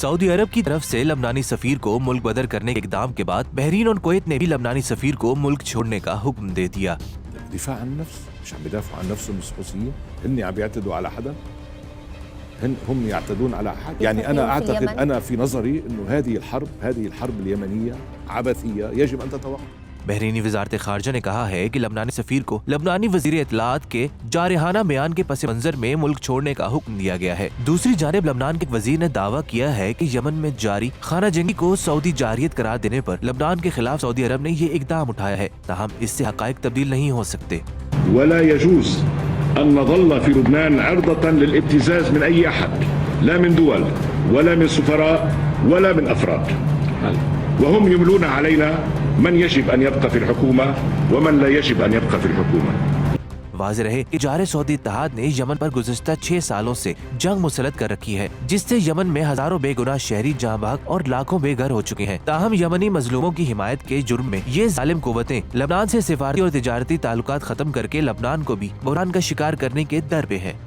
Saudi अरब की तरफ से लबनानी सफीर को मुल्क बदर करने के इकदाम के बाद बहरीन और कुवैत ने भी लबनानी सफीर को मुल्क छोड़ने का हुक्म दे दिया। دفاع عن النفس، مش عم بيدافعوا عن نفسهم السوسيين، هن عم بيعتدوا على حدا؟ هم يعتدون على أحد؟ يعني أنا أعتقد أنا في نظري إنه هذه الحرب اليمنية عبثية يجب أن تتوقف। बहरीनी वजारत खारजा ने कहा है कि लबनानी सफीर को लबनानी वजीर इत्तलात के जारहाना बयान के पस मंजर में मुल्क छोड़ने का हुक्म दिया गया है। दूसरी जानिब लबनान के वजीर ने दावा किया है कि यमन में जारी खाना जंगी को सऊदी जारियत करार देने पर लबनान के खिलाफ सऊदी अरब ने ये इकदाम उठाया है, ताहम इससे हकायक तब्दील नहीं हो सकते। वला यजूज़ अन नज़ल फी लबनान अर्दतन लिल-इब्तिज़ाज़ मिन अय्यि अहद, ला मिन दुवल वला मिन सुफरा वला मिन अफराद, वहुम युमलून अलैना मन यजिब अन यब्का फिल हुकूमा व मन ला यजिब अन यब्का फिल हुकूमा। वाज़ेह रहे कि जारे सऊदी इत्तेहाद ने यमन पर गुज़िश्ता 6 सालों से जंग मुसल्लत कर रखी है, जिससे यमन में हजारों बेगुनाह शहरी जाँ बहक और लाखों बेघर हो चुके हैं। ताहम यमनी मजलूमों की हिमायत के जुर्म में ये जालिम कुव्वतें लबनान से सिफारती और तिजारती ताल्लुकात खत्म करके लबनान को भी बहरान का शिकार करने के दर पे है।